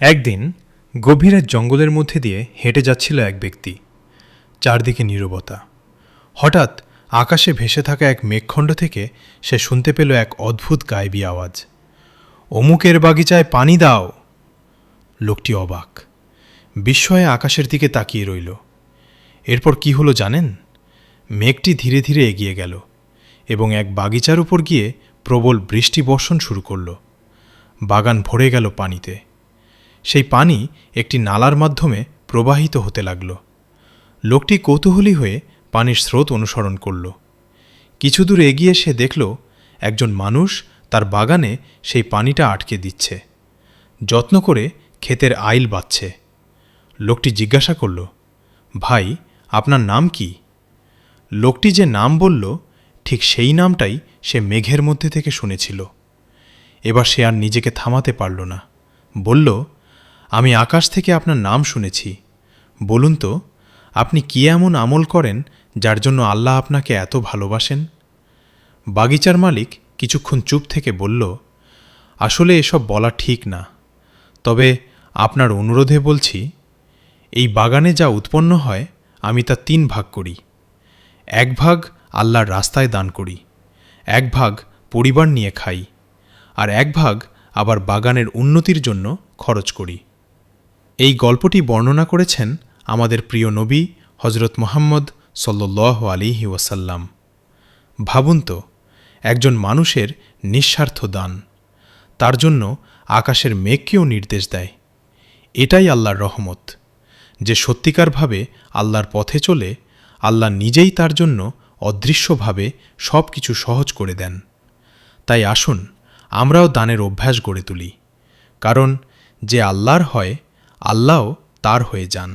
একদিন গভীর এক জঙ্গলের মধ্যে দিয়ে হেঁটে যাচ্ছিল এক ব্যক্তি। চারদিকে নীরবতা। হঠাৎ আকাশে ভেসে থাকা এক মেঘখণ্ড থেকে সে শুনতে পেল এক অদ্ভুত গায়েবী আওয়াজ, অমুকের বাগিচায় পানি দাও। লোকটি অবাক, বিস্ময়ে আকাশের দিকে তাকিয়ে রইল। এরপর কি হলো জানেন? মেঘটি ধীরে ধীরে এগিয়ে গেল এবং এক বাগিচার উপর গিয়ে প্রবল বৃষ্টি বর্ষণ শুরু করল। বাগান ভরে গেল পানিতে। সেই পানি একটি নালার মাধ্যমে প্রবাহিত হতে লাগল। লোকটি কৌতূহলী হয়ে পানির স্রোত অনুসরণ করল। কিছু দূর এগিয়ে সে দেখল একজন মানুষ তার বাগানে সেই পানিটা আটকে দিচ্ছে, যত্ন করে ক্ষেতের আইল বাঁধছে। লোকটি জিজ্ঞাসা করল, ভাই, আপনার নাম কি? লোকটি যে নাম বলল, ঠিক সেই নামটাই সে মেঘের মধ্যে থেকে শুনেছিল। এবার সে আর নিজেকে থামাতে পারল না। বলল, আমি আকাশ থেকে আপনার নাম শুনেছি। বলুন তো, আপনি কি এমন আমল করেন যার জন্য আল্লাহ আপনাকে এত ভালোবাসেন? বাগিচার মালিক কিছুক্ষণ চুপ থেকে বলল, আসলে এসব বলা ঠিক না, তবে আপনার অনুরোধে বলছি, এই বাগানে যা উৎপন্ন হয় আমি তা 3 ভাগ করি। 1 ভাগ আল্লাহর রাস্তায় দান করি, 1 ভাগ পরিবার নিয়ে খাই, আর 1 ভাগ আবার বাগানের উন্নতির জন্য খরচ করি। এই গল্পটি বর্ণনা করেছেন আমাদের প্রিয় নবী হজরত মুহাম্মদ সাল্লাল্লাহু আলাইহি ওয়াসাল্লাম। ভাবুন তো, একজন মানুষের নিঃস্বার্থ দান তার জন্য আকাশের মেঘকেও নির্দেশ দেয়। এটাই আল্লাহর রহমত। যে সত্যিকারভাবে আল্লাহর পথে চলে, আল্লাহ নিজেই তার জন্য অদৃশ্যভাবে সব কিছু সহজ করে দেন। তাই আসুন আমরাও দানের অভ্যাস গড়ে তুলি, কারণ যে আল্লাহর হয়, আল্লাহও তার হয়ে যান।